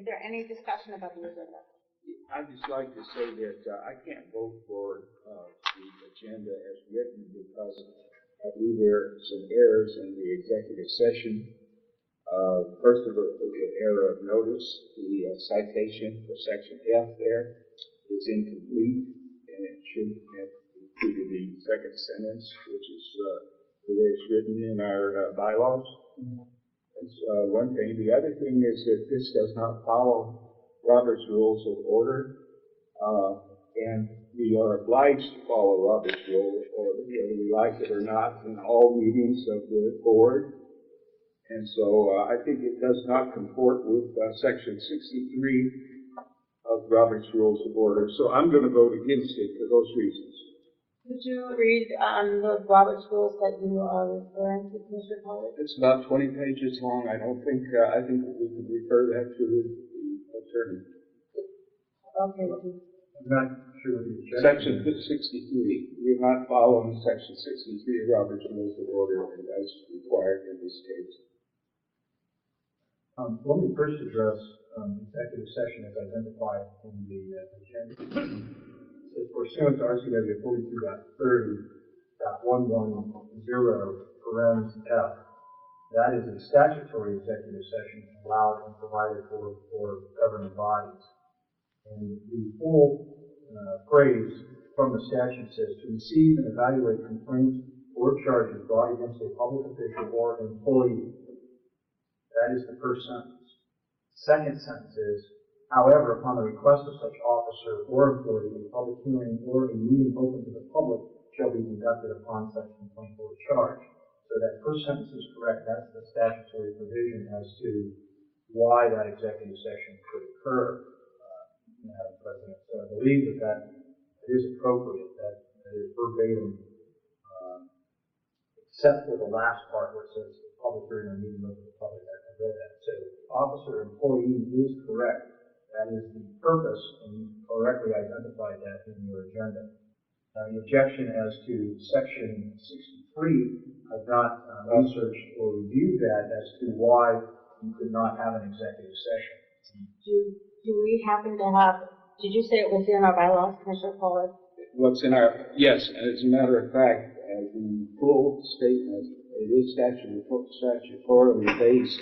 there any discussion about the agenda? I'd just like to say that I can't vote for the agenda as written because I believe there are some errors in the executive session. First of all, the error of notice, the citation for section F there is incomplete, and it should have included the second sentence, which is the way it's written in our bylaws. That's one thing. The other thing is that this does not follow Robert's Rules of Order, and we are obliged to follow Robert's Rules of Order, whether we like it or not, in all meetings of the board. And so I think it does not comport with Section 63 of Robert's Rules of Order. So I'm going to vote against it for those reasons. Could you read the Robert's Rules that you are referring to, Commissioner Pollard? It's about 20 pages long. I think that we can refer that to the attorney. Okay. I'm not sure what the Section 63. We are not following Section 63 of Robert's Rules of Order as required in this case. Let me first address executive session as identified in the agenda. It says, pursuant to RCW 42.30.110 F, that is a statutory executive session allowed and provided for governing bodies. And the full phrase from the statute says, to receive and evaluate complaints or charges brought against a public official or employee. That is the first sentence. Second sentence is, however, upon the request of such officer or employee, a public hearing or a meeting open to the public shall be conducted upon such complaint or charge. So that first sentence is correct. That's the statutory provision as to why that executive session could occur, Madam President. So I believe that it is appropriate, that it is verbatim, except for the last part where it says public hearing or meeting open to the public. I read that. So officer employee is correct. That is the purpose, and you correctly identified that in your agenda. The objection as to section 63, I've not researched or reviewed that as to why you could not have an executive session. Do we happen to have, did you say it was in our bylaws, Commissioner Pollard? What's in our, yes, as a matter of fact, the full statement, it is statutorily based,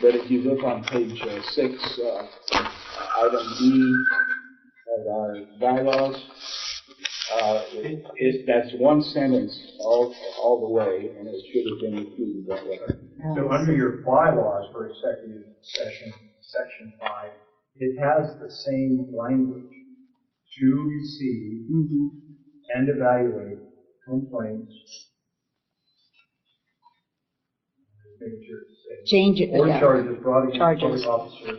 but if you look on page 6, item E of our bylaws, that's one sentence all the way, and it should have been included that way. So under your bylaws for executive session, section 5, it has the same language: to receive and evaluate complaints. Making sure it's the same. Change it. Or charges brought against a Charges. public officer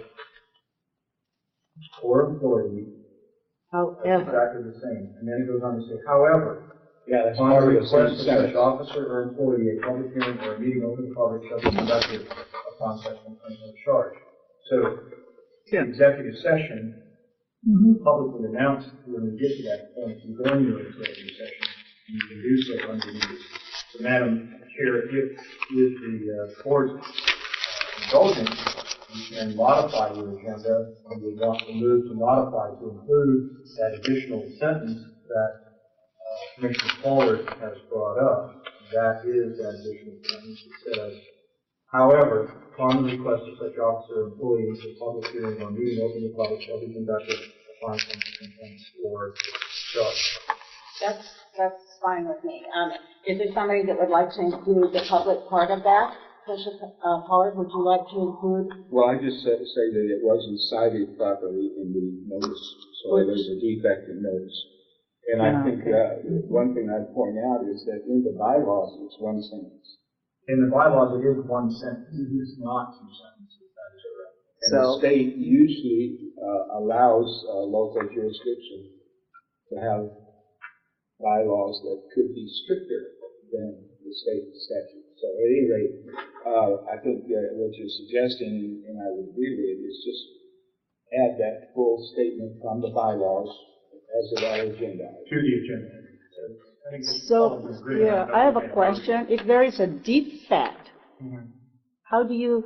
or employee. That's exactly the same. And then it goes on to say, however, Yeah, that's upon part the of the same request of such sentence. officer or employee, a public hearing or a meeting open to the public shall be conducted upon such complaint or charge. So, the executive session, publicly announced when we get to that point, you go into an executive session, and you can do so under these. So, Madam Chair, if with the board's indulgence, you can modify your agenda, and we want to move to modify to include that additional sentence that Commissioner Pollard has brought up. That is that additional sentence that says, however, upon the request of such officer or employee, a public hearing or meeting open to the public shall be conducted upon such complaint or charge. That's fine with me. Is there somebody that would like to include the public part of that? Commissioner Pollard, would you like to include? Well, I just said to say that it wasn't cited properly in the notice, so there's a defect in notice. And I think one thing I'd point out is that in the bylaws, it's one sentence. In the bylaws, it is one sentence. It is not two sentences. That is correct. And the state usually allows local jurisdiction to have bylaws that could be stricter than the state statute. So at any rate, I think what you're suggesting, and I would agree with, is just add that full statement from the bylaws as of our agenda. To the agenda. So, yeah, I have a question. If there is a defect, how do you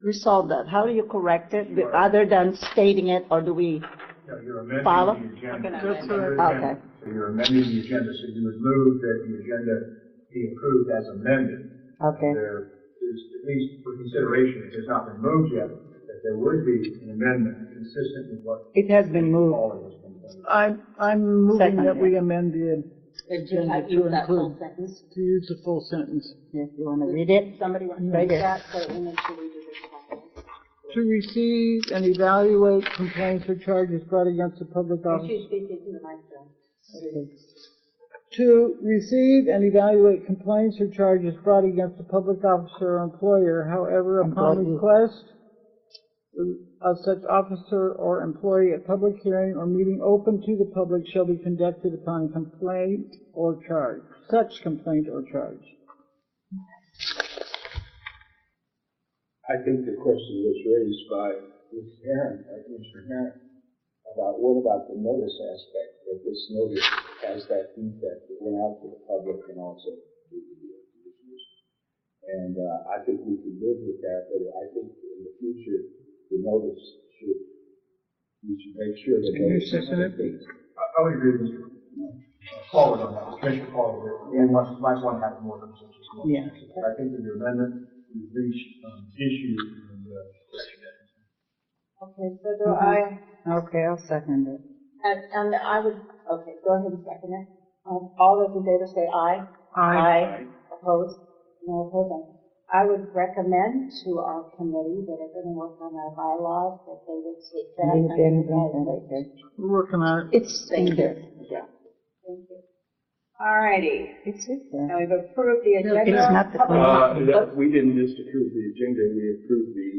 resolve that? How do you correct it, other than stating it, or do we No, you're amending follow? the agenda. That's Your right. agenda. Okay. So you're amending the agenda, so you would move that the agenda be approved as amended. Okay. There is, at least for consideration, it has not been moved yet, that there would be an amendment consistent with what. It has been moved. Pollard has been done. I'm moving Second, that we yeah. amend the Did you agenda have to used that full include, sentence? to use the full sentence. Yes, you want to read it? Somebody want to Right read here. that, so that we make sure we do this properly? To receive and evaluate complaints or charges brought against a public If officer. you speak into the microphone. To receive and evaluate complaints or charges brought against a public officer or employer, however, upon Employee. request of such officer or employee, a public hearing or meeting open to the public shall be conducted upon complaint or charge, such complaint or charge. I think the question was raised by Ms. Herron, Commissioner Herron, about what about the notice aspect, that this notice has that defect that went out to the public and also to the commissioners. And I think we can live with that, but I think in the future, the notice we should make sure that Can you notice is second it? complete. I would agree with Mr. Pollard on that, Commissioner Pollard, and might want to have more conversation. Yeah. I think that your amendment, we've reached issue and Okay, so do I, Okay, I'll second it. and I would, okay, go ahead and second it. All those in favor say aye. Aye. Opposed? No opposing. I would recommend to our committee that are going to work on our bylaws, that they would take that and We're working on it. It's in there. Yeah. Thank you. All righty. It's in there. Now we've approved the agenda. It's not the We didn't just approve the agenda, we approved the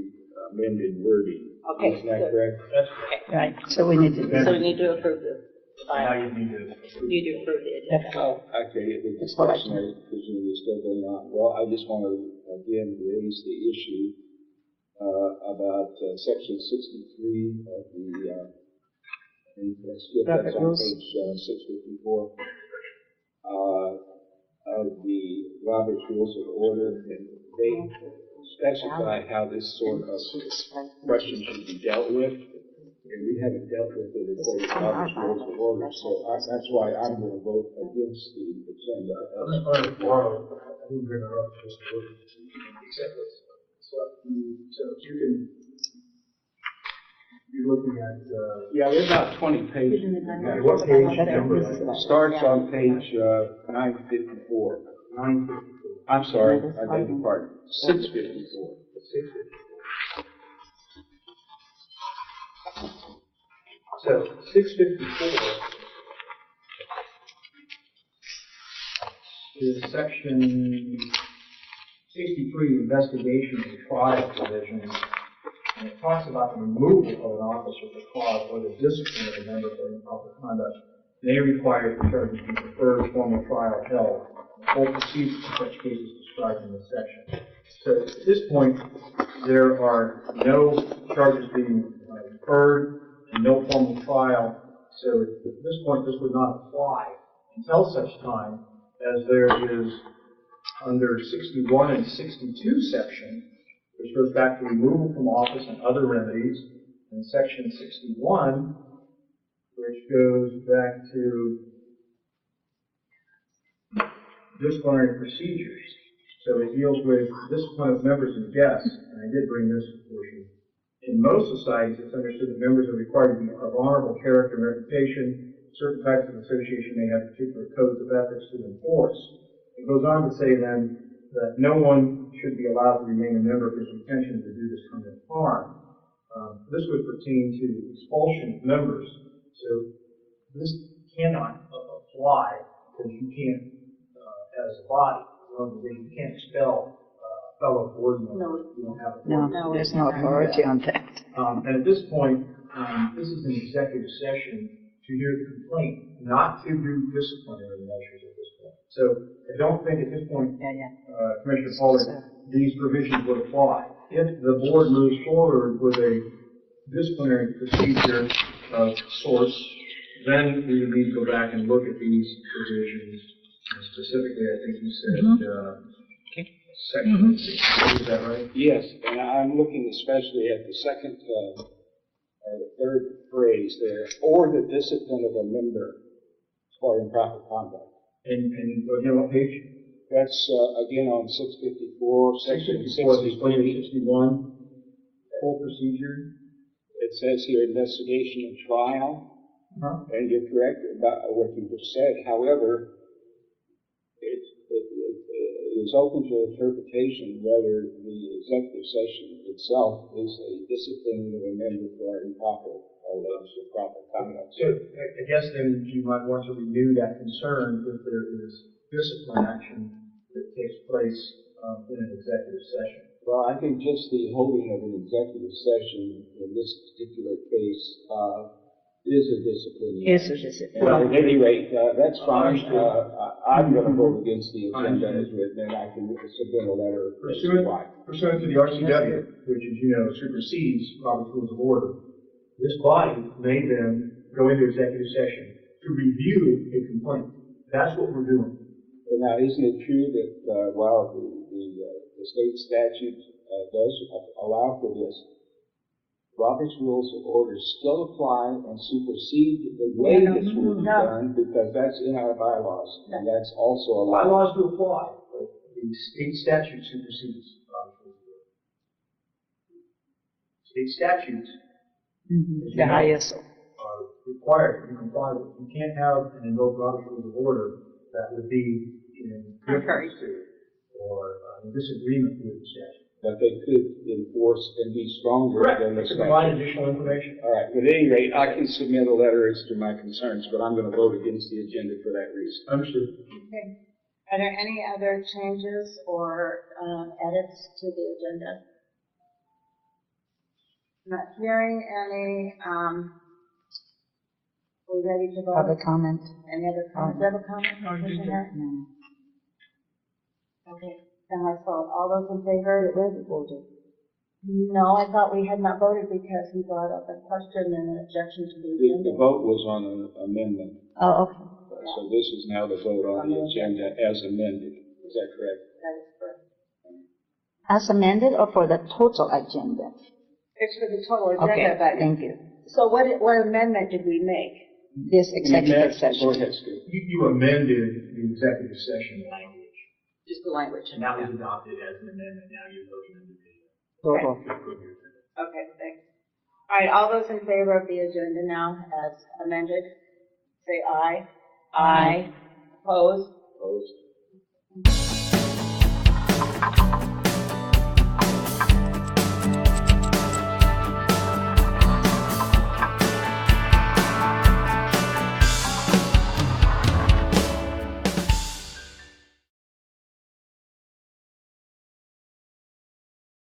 amended wording. Okay, Is that good. correct? that's, Right, so we need to, So we need to approve the now bylaw. you need to. You do approve the agenda. Oh, okay, the That's what I discussion, I presume, is still going on. Well, I just want to, again, raise the issue about section 63 of the, and let's skip, that's Robert on rules. page 654, of the Robert's Rules of Order, and they specify how this sort of question should be dealt with. And we haven't dealt with it according to Robert's Rules of Order, so that's why I'm going to vote against the agenda. I didn't bring her up, just a word. So you can, you're looking at, Yeah, there's about 20 pages. what page number? It starts on page 954. 954. I'm sorry, I beg your pardon, 654. So 654 is section 63, investigation and trial provision. And it talks about the removal of an officer for cause or the discipline of a member for improper conduct may require the charges be deferred, formal trial held. Full procedures in such cases described in this section. So at this point, there are no charges being deferred and no formal trial. So at this point, this would not apply until such time as there is under 61 and 62 section, which goes back to removal from office and other remedies, and section 61, which goes back to disciplinary procedures. So it deals with discipline of members and guests, and I did bring this portion. In most societies, it's understood that members are required to be of honorable character and reputation. Certain types of association may have particular codes of ethics to enforce. It goes on to say then that no one should be allowed to remain a member if his intention is to do this kind of harm. This would pertain to expulsion of members. So this cannot apply because you can't, as a body, you can't expel fellow board members. No. You don't have No, there's no authority on that. and at this point, this is an executive session to hear the complaint, not to do disciplinary measures at this point. So I don't think at this point, Commissioner Pollard, these provisions would apply. If the board moves forward with a disciplinary procedure of sorts, then we would need to go back and look at these provisions. And specifically, I think you said section, is that right? Yes, and I'm looking especially at the second, or the third phrase there, or the discipline of a member for improper conduct. And again, what page? That's, again, on 654, section 64, disclaimer 63. 61, full procedure. It says here, investigation and trial. And you're correct about what you just said. However, it is open to interpretation whether the executive session itself is a disciplining of a member for improper or improper conduct. So I guess then you might want to renew that concern if there is discipline action that takes place in an executive session. Well, I think just the holding of an executive session in this particular case is a discipline. Is a discipline. Well, at any rate, that's fine. I'm going to vote against the agenda as written, and I can submit a letter. Pursuant to the RCW, which, as you know, supersedes Robert's Rules of Order, this body made them go into executive session to review a complaint. That's what we're doing. Now, isn't it true that while the state statute does allow for this, Robert's Rules of Order still apply and supersede the way this will be done, because that's in our bylaws, and that's also allowed. Bylaws do apply, but the state statute supersedes Robert's Rules of Order. State statutes, as you know, are required to comply with. You can't have and invoke Robert's Rules of Order that would be in difference to or in disagreement with the statute. But they could enforce and be stronger than the To statute. provide additional information. All right, but at any rate, I can submit a letter as to my concerns, but I'm going to vote against the agenda for that reason. Understood. Okay. Are there any other changes or edits to the agenda? Not hearing any. Are we ready to vote? Other comment? Any other comments? Do you have a comment, Commissioner? No. Okay, then let's vote. All those in favor? No, I thought we had not voted because he brought up a question and an objection to the agenda. The vote was on an amendment. Oh, okay. So this is now the vote on the agenda as amended. Is that correct? That is correct. As amended or for the total agenda? It's for the total agenda, Okay, but. thank you. So what amendment did we make? This executive session. Go ahead, Skip. You amended the executive session language, Just the language. and that was adopted as an amendment. Now you're voting on the Total. Okay, thanks. All right, all those in favor of the agenda now as amended, say aye. Aye. Opposed? Opposed?